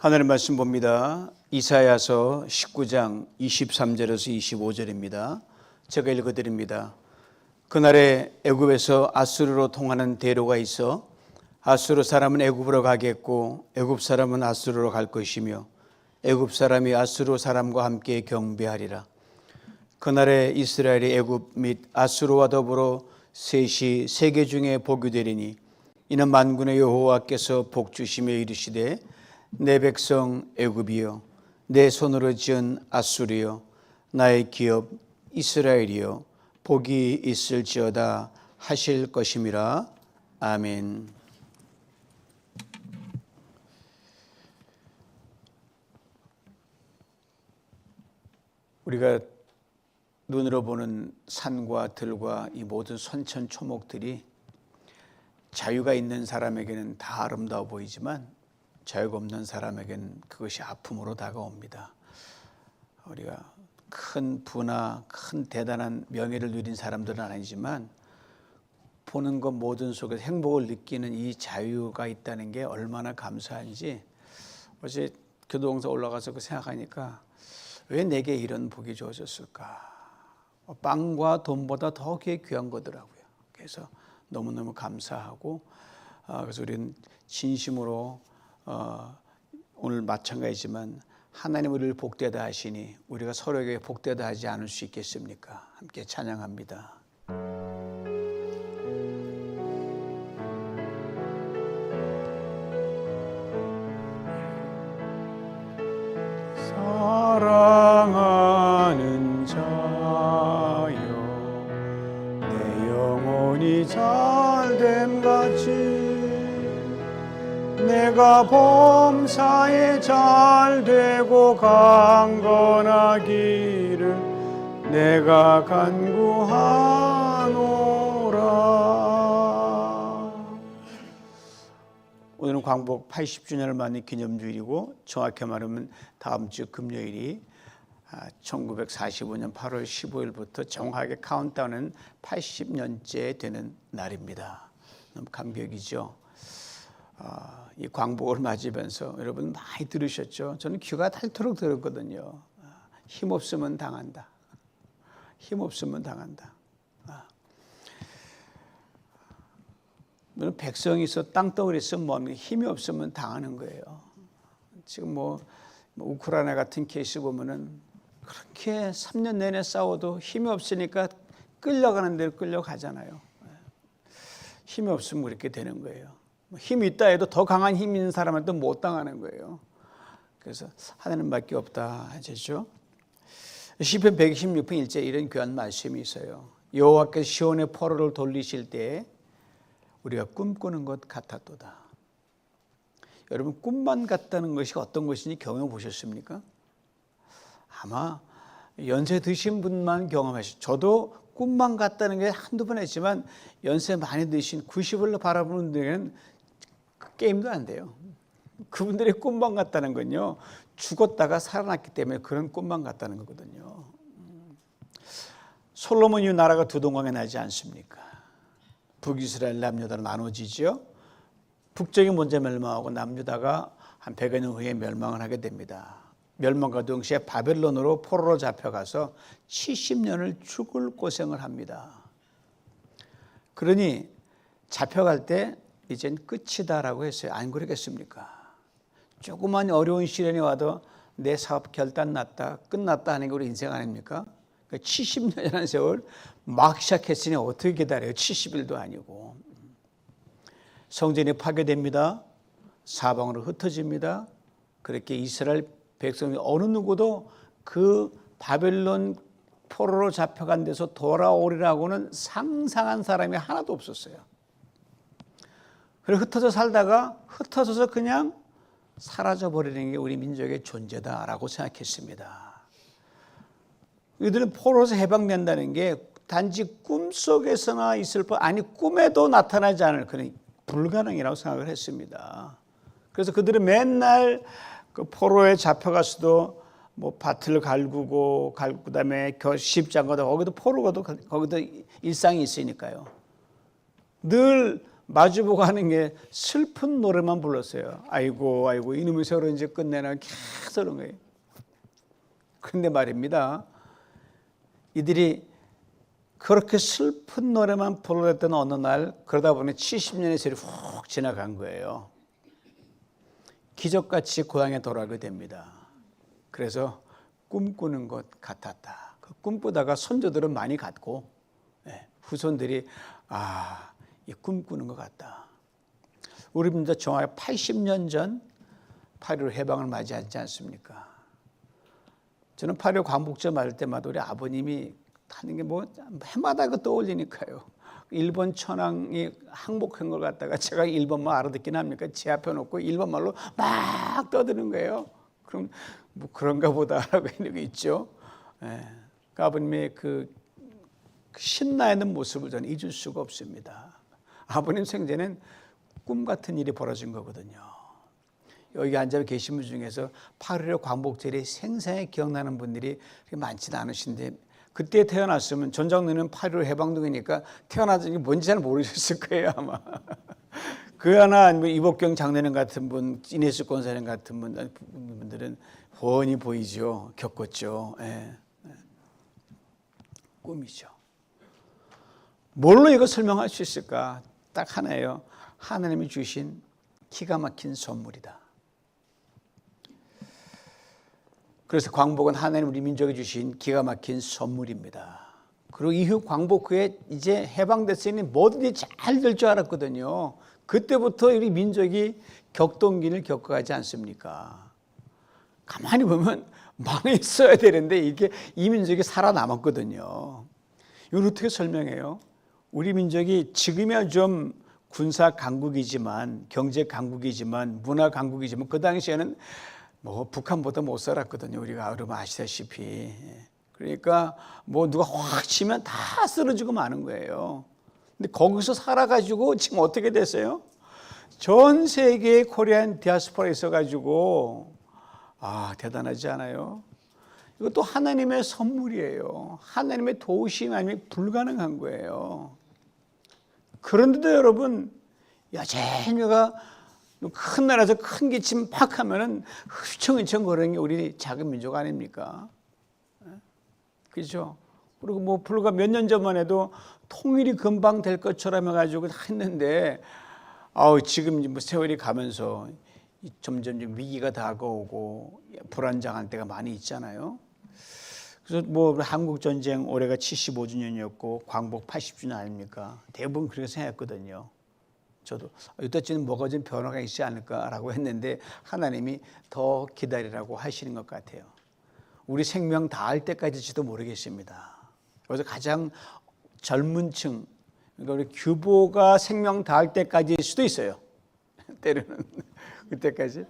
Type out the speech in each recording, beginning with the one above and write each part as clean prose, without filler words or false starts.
하늘의 말씀 봅니다. 이사야서 19장 23절에서 25절입니다. 제가 읽어드립니다. 그날에 애굽에서 아수르로 통하는 대로가 있어 아수르 사람은 애굽으로 가겠고 애굽 사람은 아수르로 갈 것이며 애굽 사람이 아수르 사람과 함께 경배하리라. 그날에 이스라엘이 애굽 및 아수르와 더불어 셋이 세계 중에 복이 되리니 이는 만군의 여호와께서 복 주시며 이르시되 내 백성 애굽이여 내 손으로 지은 아수르여 나의 기업 이스라엘이여 복이 있을지어다 하실 것임이라. 아멘. 우리가 눈으로 보는 산과 들과 이 모든 선천초목들이 자유가 있는 사람에게는 다 아름다워 보이지만 자유가 없는 사람에게는 그것이 아픔으로 다가옵니다. 우리가 큰 부나 큰 대단한 명예를 누린 사람들은 아니지만 보는 것 모든 속에서 행복을 느끼는 이 자유가 있다는 게 얼마나 감사한지 어제 교도공사 올라가서 생각하니까 왜 내게 이런 복이 주어졌을까? 빵과 돈보다 더 귀한 거더라고요. 그래서 너무너무 감사하고 그래서 우리는 진심으로 오늘 마찬가지지만 하나님 우리를 복되다 하시니 우리가 서로에게 복되다 하지 않을 수 있겠습니까? 함께 찬양합니다. 사랑하는 자여 내 영혼이 잘됨 같이 내가 범사에 잘되고 강건하기를 내가 간구하노라. 오늘은 광복 80주년을 맞는 기념주일이고 정확히 말하면 다음 주 금요일이 1945년 8월 15일부터 정확하게 카운트다운은 80년째 되는 날입니다. 너무 감격이죠. 이 광복을 맞으면서 여러분 많이 들으셨죠? 저는 귀가 닳도록 들었거든요. 힘없으면 당한다. 힘없으면 당한다. 백성이 있어 땅덩어리 있으면 뭐합니까? 힘이 없으면 당하는 거예요. 지금 우크라이나 같은 케이스 보면은 그렇게 3년 내내 싸워도 힘이 없으니까 끌려가는 대로 끌려가잖아요. 힘이 없으면 그렇게 되는 거예요. 힘이 있다 해도 더 강한 힘 있는 사람한테 못 당하는 거예요. 그래서 하나님밖에 없다 하죠. 시편 126편 1절 이런 귀한 말씀이 있어요. 여호와께서 시온의 포로를 돌리실 때 우리가 꿈꾸는 것 같았도다. 여러분 꿈만 같다는 것이 어떤 것인지 경험해 보셨습니까? 아마 연세 드신 분만 경험하시죠. 저도 꿈만 같다는 게 한두 번 했지만 연세 많이 드신 90을 바라보는 분들에게는 게임도 안 돼요. 그분들의 꿈만 같다는 건요, 죽었다가 살아났기 때문에 그런 꿈만 같다는 거거든요. 솔로몬 이후 나라가 두 동강에 나지 않습니까? 북이스라엘 남유다로 나눠지죠. 북쪽이 먼저 멸망하고 남유다가 한 100여 년 후에 멸망을 하게 됩니다. 멸망과 동시에 바벨론으로 포로로 잡혀가서 70년을 죽을 고생을 합니다. 그러니 잡혀갈 때 이젠 끝이다라고 했어요. 안 그러겠습니까? 조그만 어려운 시련이 와도 내 사업 결단 났다, 끝났다 하는 게 우리 인생 아닙니까? 70년이라는 세월 막 시작했으니 어떻게 기다려요? 70일도 아니고. 성전이 파괴됩니다. 사방으로 흩어집니다. 그렇게 이스라엘 백성이 어느 누구도 그 바벨론 포로로 잡혀간 데서 돌아오리라고는 상상한 사람이 하나도 없었어요. 그리고 흩어져 살다가 흩어져서 그냥 사라져버리는 게 우리 민족의 존재다라고 생각했습니다. 이들은 포로에서 해방된다는 게 단지 꿈속에서나 있을 뿐 아니 꿈에도 나타나지 않을 그런 불가능이라고 생각을 했습니다. 그래서 그들은 맨날 그 포로에 잡혀가서도 밭을 갈구고 그다음에 시집장 가도 거기도 포로가도 거기도 일상이 있으니까요. 늘 마주보고 하는 게 슬픈 노래만 불렀어요. 아이고 아이고 이놈의 세월은 이제 끝내나 계속 그런 거예요. 그런데 말입니다. 이들이 그렇게 슬픈 노래만 불렀던 어느 날 그러다 보니 70년의 세월이 훅 지나간 거예요. 기적같이 고향에 돌아가게 됩니다. 그래서 꿈꾸는 것 같았다. 그 꿈꾸다가 선조들은 많이 갔고 후손들이 이 꿈꾸는 것 같다. 우리 민족 정확히 80년 전 8.15 해방을 맞이하지 않습니까? 저는 8.15 광복절 맞을 때마다 우리 아버님이 하는 게 뭐 해마다 그 떠올리니까요. 일본 천황이 항복한 걸 갖다가 제가 일본말 알아듣긴 합니까? 제 앞에 놓고 일본말로 막 떠드는 거예요. 그럼 뭐 그런가 보다라고 하는 게 있죠. 그 아버님의 그 신나 있는 모습을 저는 잊을 수가 없습니다. 아버님 생전엔 꿈 같은 일이 벌어진 거거든요. 여기 앉아 계신 분 중에서 8.15 광복절이 생생히 기억나는 분들이 그렇게 많지는 않으신데 그때 태어났으면 전장로는 8.15 해방동이니까 태어나서 이게 뭔지 잘 모르셨을 거예요 아마. 그 하나 아니면 이복경 장로님 같은 분, 이내수 권사님 같은 분들은 훤히 보이죠. 겪었죠. 꿈이죠. 뭘로 이거 설명할 수 있을까? 딱 하나예요. 하나님이 주신 기가 막힌 선물이다. 그래서 광복은 하나님 우리 민족에 주신 기가 막힌 선물입니다. 그리고 이후 광복 후에 이제 해방됐으니 뭐든지 잘 될 줄 알았거든요. 그때부터 우리 민족이 격동기를 겪어가지 않습니까? 가만히 보면 망했어야 되는데 이게 이 민족이 살아남았거든요. 이걸 어떻게 설명해요? 우리 민족이 지금이야 좀 군사 강국이지만 경제 강국이지만 문화 강국이지만 그 당시에는 뭐 북한보다 못 살았거든요. 우리가 여러분 아시다시피. 그러니까 뭐 누가 확 치면 다 쓰러지고 마는 거예요. 근데 거기서 살아가지고 지금 어떻게 됐어요? 전 세계의 코리안 디아스포라에 있어가지고 대단하지 않아요? 이것도 하나님의 선물이에요. 하나님의 도우심 아니면 불가능한 거예요. 그런데도 여러분 여전히가 큰 나라에서 큰 기침 팍 하면은 휘청휘청 거리는 게 우리 작은 민족 아닙니까? 그렇죠? 그리고 뭐 불과 몇 년 전만 해도 통일이 금방 될 것처럼 해가지고 했는데 지금 뭐 세월이 가면서 점점 위기가 다가오고 불안정한 때가 많이 있잖아요. 그래서 뭐 한국 전쟁 올해가 75주년이었고 광복 80주년 아닙니까? 대부분 그렇게 생각했거든요. 저도 이때쯤 뭐가 좀 변화가 있지 않을까라고 했는데 하나님이 더 기다리라고 하시는 것 같아요. 우리 생명 다할 때까지지도 모르겠습니다. 그래서 가장 젊은 층, 그러니까 우리 규보가 생명 다할 때까지일 수도 있어요. 때로는 그때까지.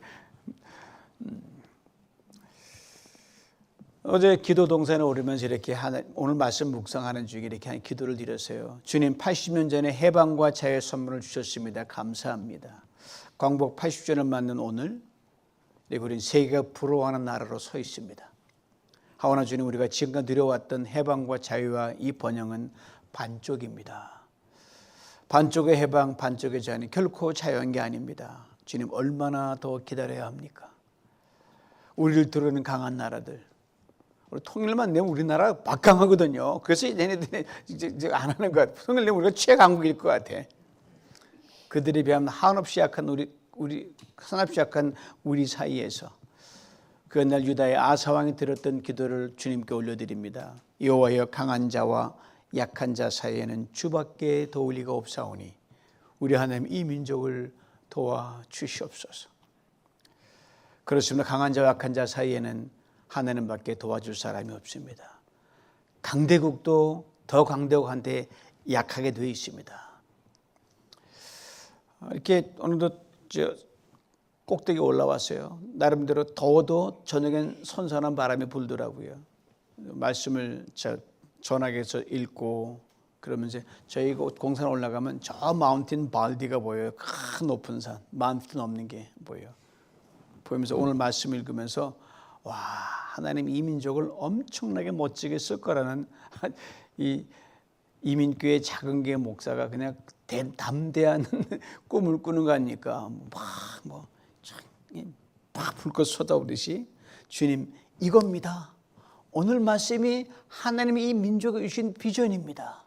어제 기도 동산에 오르면서 이렇게 오늘 말씀 묵상하는 중에 이렇게 기도를 드렸어요. 주님 80년 전에 해방과 자유의 선물을 주셨습니다. 감사합니다. 광복 80주년을 맞는 오늘 우리는 세계가 부러워하는 나라로 서 있습니다. 하오나 주님 우리가 지금까지 누려왔던 해방과 자유와 이 번영은 반쪽입니다. 반쪽의 해방, 반쪽의 자유는 결코 자유한 게 아닙니다. 주님 얼마나 더 기다려야 합니까? 우리를 두르는 강한 나라들, 통일만 내면 우리나라 막강하거든요. 그래서 얘네들이 이제 안 하는 것 같아요. 통일 내면 우리가 최강국일 것 같아. 그들에 비하면 한없이 약한 한없이 약한 우리 사이에서 그날 유다의 아사 왕이 드렸던 기도를 주님께 올려드립니다. 여호와여 강한 자와 약한 자 사이에는 주밖에 도울 리가 없사오니 우리 하나님 이 민족을 도와주시옵소서. 그렇습니다. 강한 자와 약한 자 사이에는 하나님밖에 도와줄 사람이 없습니다. 강대국도 더 강대국한테 약하게 되어 있습니다. 이렇게 오늘도 꼭대기에 올라왔어요. 나름대로 더워도 저녁엔 선선한 바람이 불더라고요. 말씀을 전화기에서 읽고 그러면서 저희 공산 올라가면 저 마운틴 발디가 보여요. 큰 높은 산, 마운틴 넘는 게 보여요. 보면서 오늘 말씀 읽으면서 와, 하나님 이 민족을 엄청나게 멋지게 쓸 거라는 이 이민교회 작은 교회 목사가 그냥 담대한 꿈을 꾸는 거 아닙니까? 막 불꽃 쏟아오듯이 주님 이겁니다. 오늘 말씀이 하나님이 이 민족에 주신 비전입니다.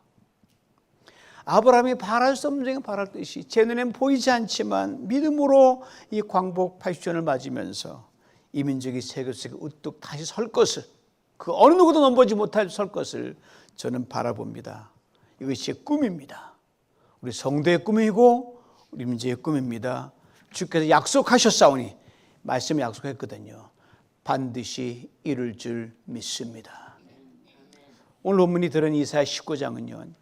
아브라함이 바랄 수 없는 중에 바랄듯이 제 눈엔 보이지 않지만 믿음으로 이 광복 80주년을 맞으면서 이 민족이 세계 속에 우뚝 다시 설 것을, 그 어느 누구도 넘보지 못할 설 것을 저는 바라봅니다. 이것이 제 꿈입니다. 우리 성도의 꿈이고 우리 민족의 꿈입니다. 주께서 약속하셨사오니, 말씀을 약속했거든요. 반드시 이룰 줄 믿습니다. 오늘 본문이 들은 이사야 19장은요,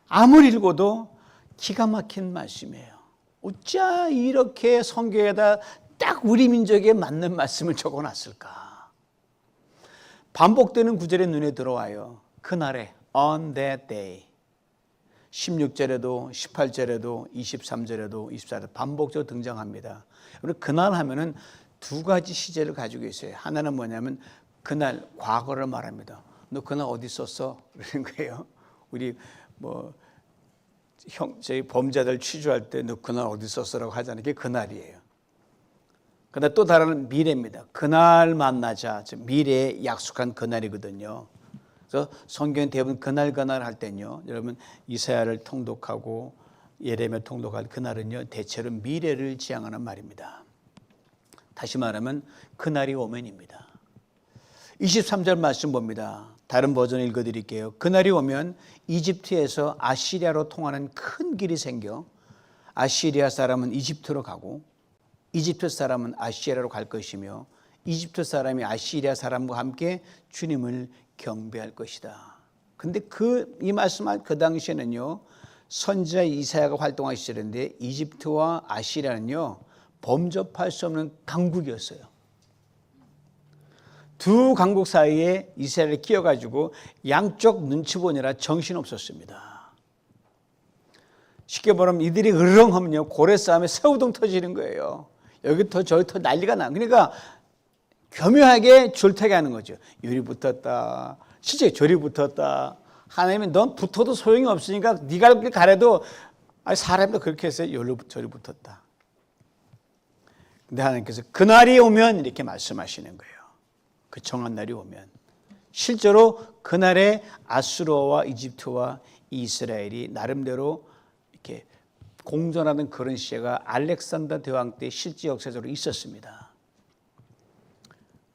아무리 읽어도 기가 막힌 말씀이에요. 어찌 이렇게 성경에다 딱 우리 민족에 맞는 말씀을 적어놨을까? 반복되는 구절이 눈에 들어와요. 그날에 on that day, 16절에도 18절에도 23절에도 24절에도 반복적으로 등장합니다. 그날 하면은 두 가지 시제를 가지고 있어요. 하나는 뭐냐면 그날 과거를 말합니다. 너 그날 어디 있었어? 그러는 거예요. 우리 저희 범죄자들 취조할 때 너 그날 어디 있었어라고 하잖아요. 그게 그날이에요. 그다음 또 다른 미래입니다. 그날 만나자. 미래에 약속한 그날이거든요. 그래서 성경 대부분 그날 할 때는요, 여러분 이사야를 통독하고 예레미야 통독할 그날은요 대체로 미래를 지향하는 말입니다. 다시 말하면 그날이 오면입니다. 23절 말씀 봅니다. 다른 버전 읽어드릴게요. 그날이 오면 이집트에서 아시리아로 통하는 큰 길이 생겨 아시리아 사람은 이집트로 가고 이집트 사람은 아시리아로 갈 것이며 이집트 사람이 아시리아 사람과 함께 주님을 경배할 것이다. 근데 이 말씀할 그 당시에는요, 선지자 이사야가 활동하기 시절인데 이집트와 아시리아는요 범접할 수 없는 강국이었어요. 두 강국 사이에 이스라엘이 끼어가지고 양쪽 눈치 보느라 정신없었습니다. 쉽게 말하면 이들이 으르렁하면요 고래 싸움에 새우등 터지는 거예요. 여기부터 저기부터 난리가 나. 그러니까 교묘하게 줄타기 하는 거죠. 요리 붙었다, 실제 조리 붙었다. 하나님이 넌 붙어도 소용이 없으니까 네가 길 가래도 사람도 그렇게 해서 요리 조리 붙었다. 근데 하나님께서 그날이 오면 이렇게 말씀하시는 거예요. 그 정한 날이 오면. 실제로 그날에 아수르와 이집트와 이스라엘이 나름대로 이렇게 공존하는 그런 시대가 알렉산더 대왕 때 실제 역사적으로 있었습니다.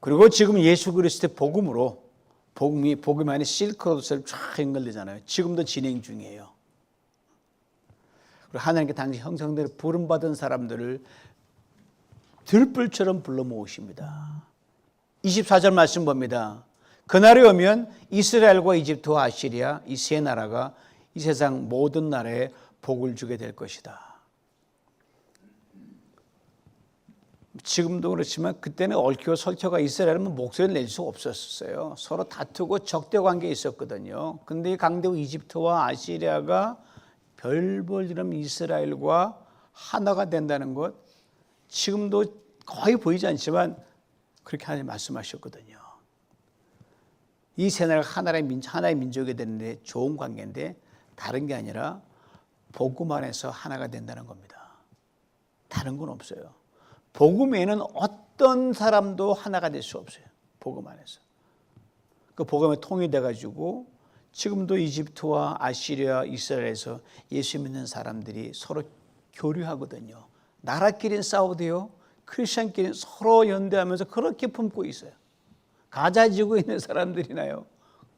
그리고 지금 예수 그리스도의 복음으로 복음 안에 실크로드처럼 쫙 연결되잖아요. 지금도 진행 중이에요. 그리고 하나님께 당시 형성대로 부름받은 사람들을 들불처럼 불러 모으십니다. 24절 말씀 봅니다. 그날이 오면 이스라엘과 이집트와 아시리아 이 세 나라가 이 세상 모든 나라에 복을 주게 될 것이다. 지금도 그렇지만 그때는 얽히고 설켜가 이스라엘은 목소리를 낼 수가 없었어요. 서로 다투고 적대 관계에 있었거든요. 근데 강대국 이집트와 아시리아가 별볼처럼 이스라엘과 하나가 된다는 것, 지금도 거의 보이지 않지만 그렇게 하나님 말씀하셨거든요. 이 세 나라가 하나의 민족이 되는데 좋은 관계인데 다른 게 아니라 복음 안에서 하나가 된다는 겁니다. 다른 건 없어요. 복음에는 어떤 사람도 하나가 될 수 없어요. 복음 안에서. 그 복음에 통일돼 가지고 지금도 이집트와 아시리아, 이스라엘에서 예수 믿는 사람들이 서로 교류하거든요. 나라끼리는 싸우대요. 크리스천끼리는 서로 연대하면서 그렇게 품고 있어요. 가자지고 있는 사람들이나요.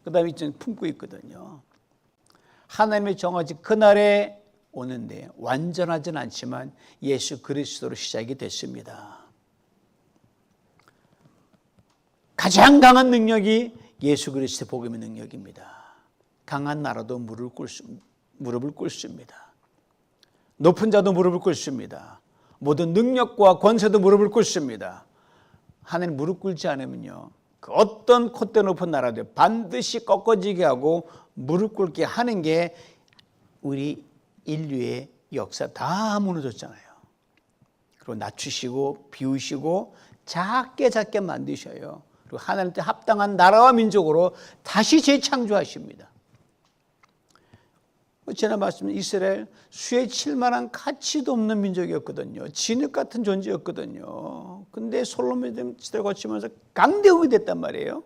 그 다음에 품고 있거든요. 하나님의 정하신 그날에 오는데 완전하진 않지만 예수 그리스도로 시작이 됐습니다. 가장 강한 능력이 예수 그리스도의 복음의 능력입니다. 강한 나라도 무릎을 꿇습니다. 높은 자도 무릎을 꿇습니다. 모든 능력과 권세도 무릎을 꿇습니다. 하나님 무릎 꿇지 않으면요, 그 어떤 콧대 높은 나라도 반드시 꺾어지게 하고 무릎 꿇게 하는 게 우리 인류의 역사 다 무너졌잖아요. 그리고 낮추시고 비우시고 작게 만드셔요. 그리고 하나님께 합당한 나라와 민족으로 다시 재창조하십니다. 지난 말씀 이스라엘 수에 칠 만한 가치도 없는 민족이었거든요. 진흙 같은 존재였거든요. 근데 솔로몬 시대를 거치면서 강대국이 됐단 말이에요.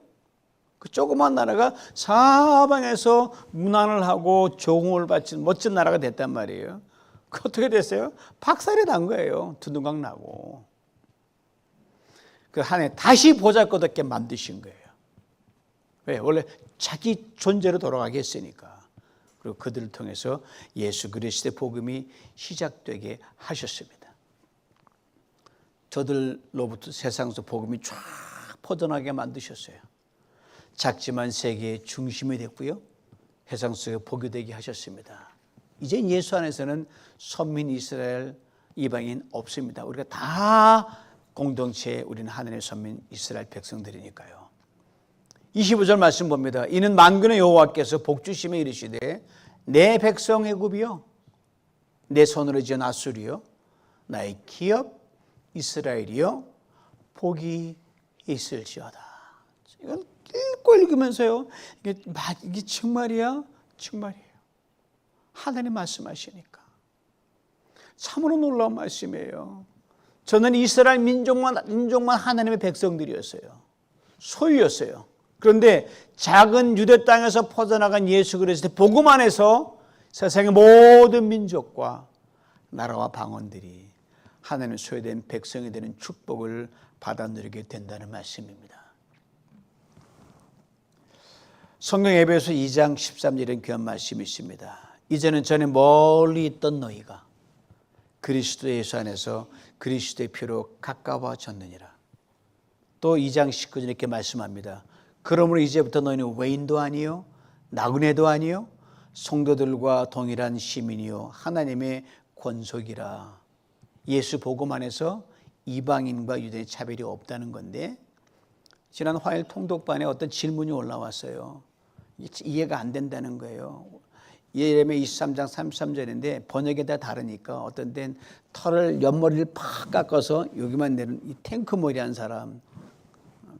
그 조그만 나라가 사방에서 문안을 하고 조공을 바친 멋진 나라가 됐단 말이에요. 그 어떻게 됐어요? 박살이 난 거예요. 두둥강 나고. 그 한 해 다시 보잘것없게 만드신 거예요. 왜? 원래 자기 존재로 돌아가게 했으니까. 그리고 그들을 통해서 예수 그리스도의 복음이 시작되게 하셨습니다. 저들로부터 세상에서 복음이 쫙 퍼져나게 만드셨어요. 작지만 세계의 중심이 됐고요. 세상 속에 복이 되게 하셨습니다. 이제 예수 안에서는 선민 이스라엘 이방인 없습니다. 우리가 다 공동체에 우리는 하나님의 선민 이스라엘 백성들이니까요. 25절 말씀 봅니다. 이는 만군의 여호와께서 복주심에 이르시되 내 백성 애굽이요 내 손으로 지은 아수리요 나의 기업 이스라엘이요 복이 있을지어다. 이건 읽고 읽으면서요. 이게 정말이야? 정말이에요. 하나님 말씀하시니까. 참으로 놀라운 말씀이에요. 저는 이스라엘 민족만 하나님의 백성들이었어요. 소유였어요. 그런데 작은 유대 땅에서 퍼져나간 예수 그리스도의 복음 안에서 세상의 모든 민족과 나라와 방언들이 하나님의 소유된 백성이 되는 축복을 받아 누리게 된다는 말씀입니다. 성경 에베소 2장 13절에 귀한 말씀이 있습니다. 이제는 전에 멀리 있던 너희가 그리스도 예수 안에서 그리스도의 피로 가까워졌느니라. 또 2장 19절에 이렇게 말씀합니다. 그러므로 이제부터 너희는 외인도 아니요 나그네도 아니요 성도들과 동일한 시민이요 하나님의 권속이라. 예수 복음 안에서 이방인과 유대인의 차별이 없다는 건데, 지난 화요일 통독반에 어떤 질문이 올라왔어요. 이해가 안 된다는 거예요. 예레미야 23장 33절인데 번역에 다 다르니까 어떤 데는 털을 옆머리를 팍 깎아서 여기만 내는 이 탱크머리 한 사람,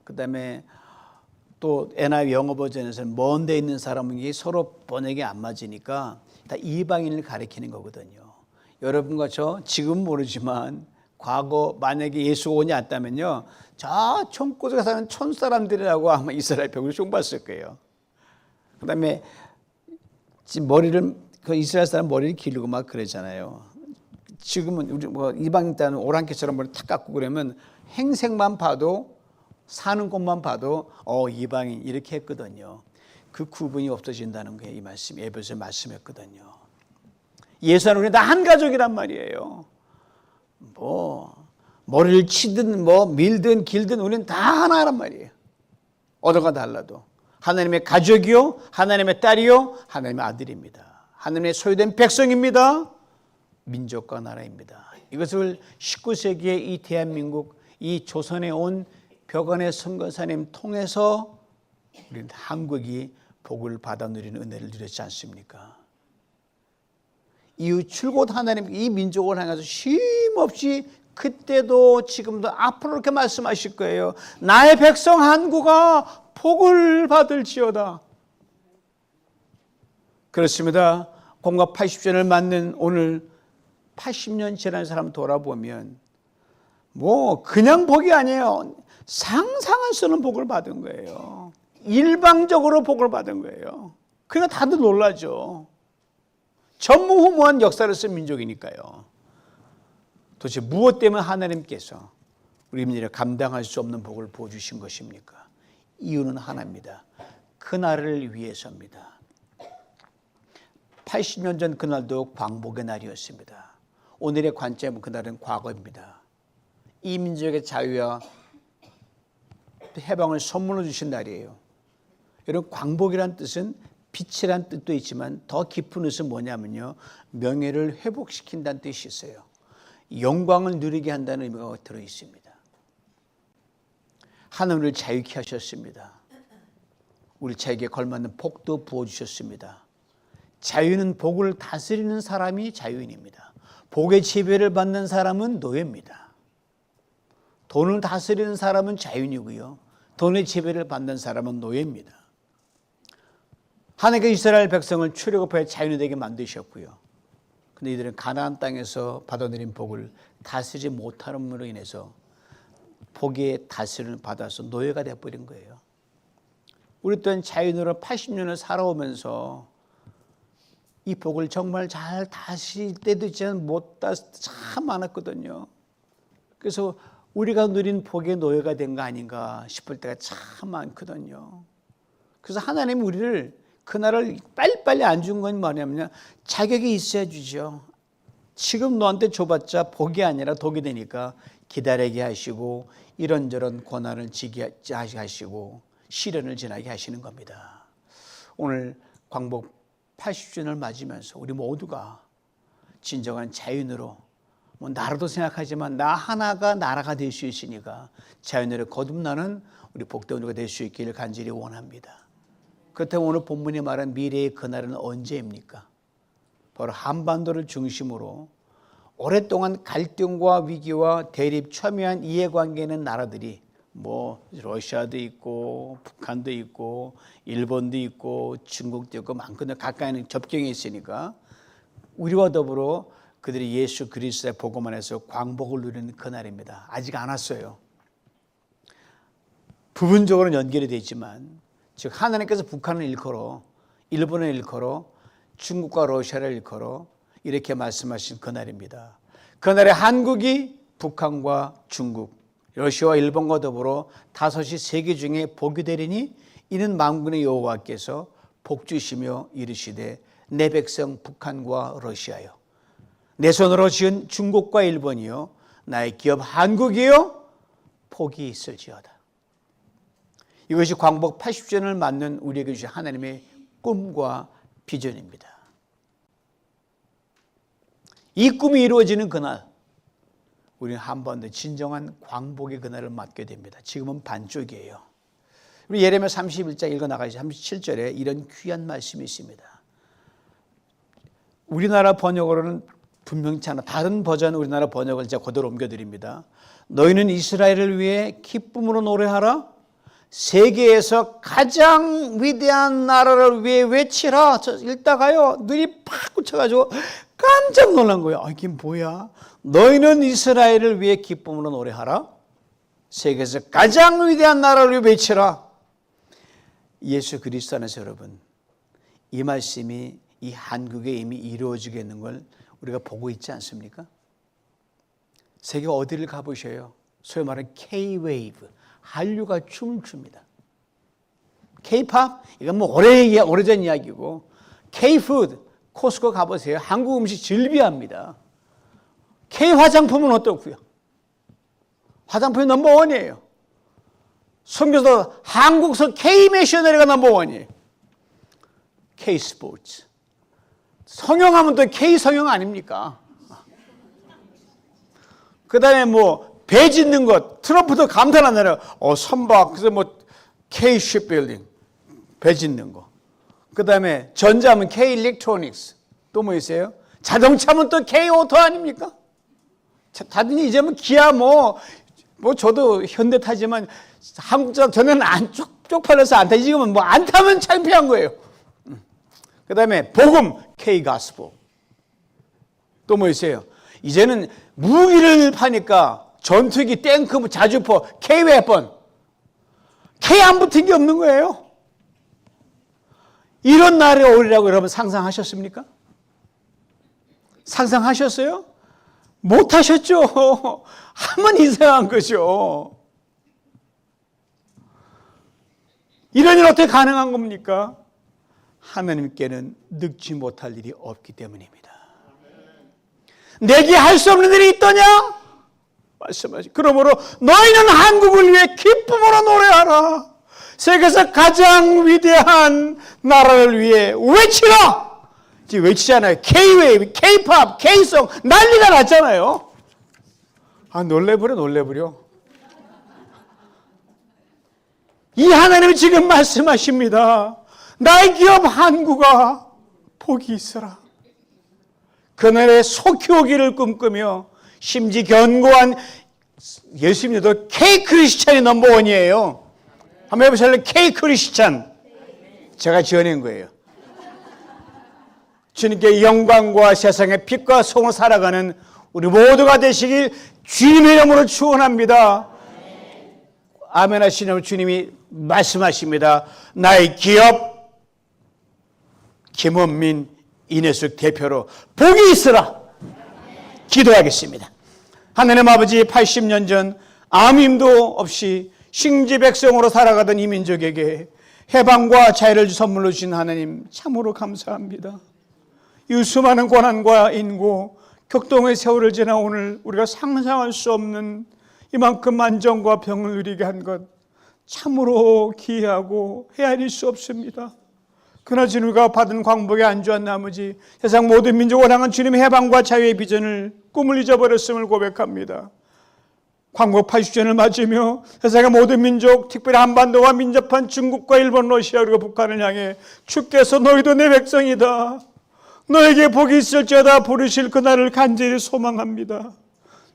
그 다음에 또 NIV 영어 버전에서는 먼 데 있는 사람은 서로 번역이 안 맞으니까 다 이방인을 가리키는 거거든요. 여러분과 저 지금 모르지만 과거 만약에 예수가 오지 않았다면요, 저 총구석에 사는 촌사람들이라고 아마 이스라엘 백성을 총봤을 거예요. 그 다음에 머리를, 그 이스라엘 사람 머리를 기르고 막 그러잖아요. 지금은 우리 뭐 이방인 때는 오랑캐처럼 머리 탁 깎고 그러면 행색만 봐도, 사는 곳만 봐도 이방인 이렇게 했거든요. 그 구분이 없어진다는 게 이 말씀, 에베소 말씀이었거든요. 예수 안에 우리 다 한 가족이란 말이에요. 뭐 머리를 치든 뭐 밀든 길든 우리는 다 하나란 말이에요. 언어가 달라도 하나님의 가족이요, 하나님의 딸이요, 하나님의 아들입니다. 하나님의 소유된 백성입니다. 민족과 나라입니다. 이것을 19세기의 이 대한민국, 이 조선에 온 벽안의 선거사님 통해서 우리는 한국이 복을 받아 누리는 은혜를 누렸지 않습니까? 이후 출곧 하나님 이 민족을 향해서 쉼없이 그때도 지금도 앞으로 이렇게 말씀하실 거예요. 나의 백성 한국아 복을 받을지어다. 그렇습니다. 공과 80년을 맞는 오늘 80년 지난 사람 돌아보면 뭐 그냥 복이 아니에요. 상상할 수 없는 복을 받은 거예요. 일방적으로 복을 받은 거예요. 그러니까 다들 놀라죠. 전무후무한 역사를 쓴 민족이니까요. 도대체 무엇 때문에 하나님께서 우리 민족을 감당할 수 없는 복을 부어주신 것입니까? 이유는 하나입니다. 그날을 위해서입니다. 80년 전 그날도 광복의 날이었습니다. 오늘의 관점은 그날은 과거입니다. 이 민족의 자유와 해방을 선물로 주신 날이에요. 여러분, 광복이란 뜻은 빛이란 뜻도 있지만 더 깊은 뜻은 뭐냐면요, 명예를 회복시킨다는 뜻이 있어요. 영광을 누리게 한다는 의미가 들어 있습니다. 하나님을 자유케 하셨습니다. 우리 자에게 걸맞는 복도 부어주셨습니다. 자유는 복을 다스리는 사람이 자유인입니다. 복의 지배를 받는 사람은 노예입니다. 돈을 다스리는 사람은 자유인이고요, 돈의 지배를 받는 사람은 노예입니다. 하나님께서 이스라엘 백성을 출애굽하여 자유인이 되게 만드셨고요. 근데 이들은 가나안 땅에서 받아들인 복을 다스리지 못함으로 인해서 복의 다스림을 받아서 노예가 되어버린 거예요. 우리 또한 자유인으로 80년을 살아오면서 이 복을 정말 잘 다스릴 때도 있지만 못 다스릴 때 참 많았거든요. 그래서 우리가 누린 복의 노예가 된 거 아닌가 싶을 때가 참 많거든요. 그래서 하나님이 우리를 그날을 빨리빨리 안 준 건 뭐냐면 자격이 있어야 주죠. 지금 너한테 줘봤자 복이 아니라 독이 되니까 기다리게 하시고 이런저런 고난을 지게 하시고 시련을 지나게 하시는 겁니다. 오늘 광복 80주년을 맞으면서 우리 모두가 진정한 자유인으로 나라도 생각하지만 나 하나가 나라가 될 수 있으니까 자유인으로 거듭나는 우리 복된 우리가 될 수 있기를 간절히 원합니다. 그렇다면 오늘 본문이 말한 미래의 그날은 언제입니까? 바로 한반도를 중심으로 오랫동안 갈등과 위기와 대립 첨예한 이해관계에 있는 나라들이 러시아도 있고 북한도 있고 일본도 있고 중국도 있고 많거든요. 가까이는 접경에 있으니까 우리와 더불어 그들이 예수 그리스도의 복음 안에서 광복을 누리는 그날입니다. 아직 안 왔어요. 부분적으로는 연결이 되어 있지만 즉 하나님께서 북한을 일컬어 일본을 일컬어 중국과 러시아를 일컬어 이렇게 말씀하신 그날입니다. 그날에 한국이 북한과 중국 러시아와 일본과 더불어 다섯이 세계 중에 복이 되리니 이는 만군의 여호와께서 복주시며 이르시되 내 백성 북한과 러시아여 내 손으로 지은 중국과 일본이요 나의 기업 한국이요 복이 있을지어다. 이것이 광복 80주년을 맞는 우리에게 주신 하나님의 꿈과 비전입니다. 이 꿈이 이루어지는 그날 우리는 한 번 더 진정한 광복의 그날을 맞게 됩니다. 지금은 반쪽이에요. 우리 예레미야 31장 읽어나가시죠. 37절에 이런 귀한 말씀이 있습니다. 우리나라 번역으로는 분명치 않아. 다른 버전 우리나라 번역을 제가 그대로 옮겨드립니다. 너희는 이스라엘을 위해 기쁨으로 노래하라. 세계에서 가장 위대한 나라를 위해 외치라. 저 읽다가요 눈이 팍 꽂혀가지고 깜짝 놀란 거예요. 이게 뭐야? 너희는 이스라엘을 위해 기쁨으로 노래하라. 세계에서 가장 위대한 나라를 위해 외치라. 예수 그리스도 안에서 여러분 이 말씀이 이 한국에 이미 이루어지겠는 걸 우리가 보고 있지 않습니까? 세계 어디를 가보셔요? 소위 말하는 K-웨이브 한류가 춤을 춥니다. K-팝 이건 오래전 이야기고 K-푸드 코스코 가보세요. 한국 음식 즐비합니다. K-화장품은 어떻고요? 화장품이 넘버원이에요. 선교도 한국서 K-미셔너리가 넘버원이에요. K-스포츠 성형하면 또 K-성형 아닙니까? 그 다음에 배 짓는 것 트럼프도 감탄하잖아요. 선박 그래서 K-shipbuilding 배 짓는 거. 그 다음에 전자하면 K-electronics 또 뭐 있어요? 자동차면 또 K-오토 아닙니까? 다들 이제 기아 저도 현대 타지만 한국자 저는 안 쪽팔려서 안 타. 지금은 안 타면 창피한 거예요. 그 다음에 복음 K-가스포 또 뭐 있어요? 이제는 무기를 파니까 전투기, 탱크, 자주포, K-웨폰 K 안 붙은 게 없는 거예요. 이런 날이 오리라고 여러분 상상하셨습니까? 상상하셨어요? 못하셨죠. 하면 이상한 거죠. 이런 일 어떻게 가능한 겁니까? 하나님께는 늙지 못할 일이 없기 때문입니다. 내게 할 수 없는 일이 있더냐? 말씀하시. 그러므로 너희는 한국을 위해 기쁨으로 노래하라. 세계에서 가장 위대한 나라를 위해 외치라. 지금 외치잖아요. K-웨이브, K-팝, K-송 난리가 났잖아요. 놀래버려. 이 하나님은 지금 말씀하십니다. 나의 기업 한국아 복이 있어라. 그날의 속히 오기를 꿈꾸며 심지 견고한 예수님도 K-크리스찬이 넘버원이에요. 한번 해보실래요? K-크리스찬. 제가 지어낸 거예요. 주님께 영광과 세상의 빛과 소원을 살아가는 우리 모두가 되시길 주님의 이름으로 축원합니다. 아멘 하시는 주님이 말씀하십니다. 나의 기업 김원민 인혜숙 대표로 복이 있으라. 기도하겠습니다. 하나님 아버지, 80년 전 아무 힘도 없이 식지 백성으로 살아가던 이 민족에게 해방과 자유를 선물로 주신 하나님 참으로 감사합니다. 이 수많은 고난과 인고 격동의 세월을 지나 오늘 우리가 상상할 수 없는 이만큼 안정과 병을 누리게 한 것 참으로 기이하고 헤아릴 수 없습니다. 그러나 주님과 받은 광복에 안주한 나머지 세상 모든 민족을 향한 주님의 해방과 자유의 비전을 꿈을 잊어버렸음을 고백합니다. 광복 80주년을 맞으며 세상의 모든 민족, 특별히 한반도와 민접한 중국과 일본, 러시아, 그리고 북한을 향해 주께서 너희도 내 백성이다, 너에게 복이 있을지어다 부르실 그날을 간절히 소망합니다.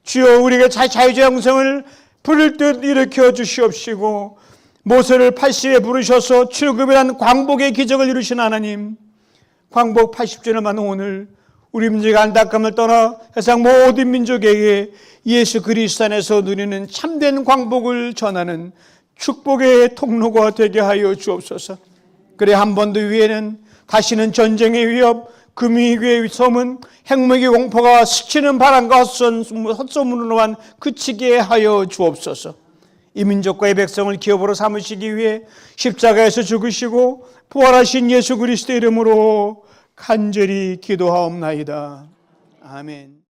주여, 우리에게 자유의 영성을 부를 듯 일으켜 주시옵시고 모세를 80에 부르셔서 출애굽이란 광복의 기적을 이루신 하나님, 광복 80주년을 맞는 오늘 우리 민족의 안타까움을 떠나 세상 모든 민족에게 예수 그리스도 안에서 누리는 참된 광복을 전하는 축복의 통로가 되게 하여 주옵소서. 그래 한 번 더 위에는 다시는 전쟁의 위협, 금위기의 소문, 핵무기 공포가 스치는 바람과 헛소문으로만 그치게 하여 주옵소서. 이 민족과 이 백성을 기업으로 삼으시기 위해 십자가에서 죽으시고 부활하신 예수 그리스도의 이름으로 간절히 기도하옵나이다. 아멘.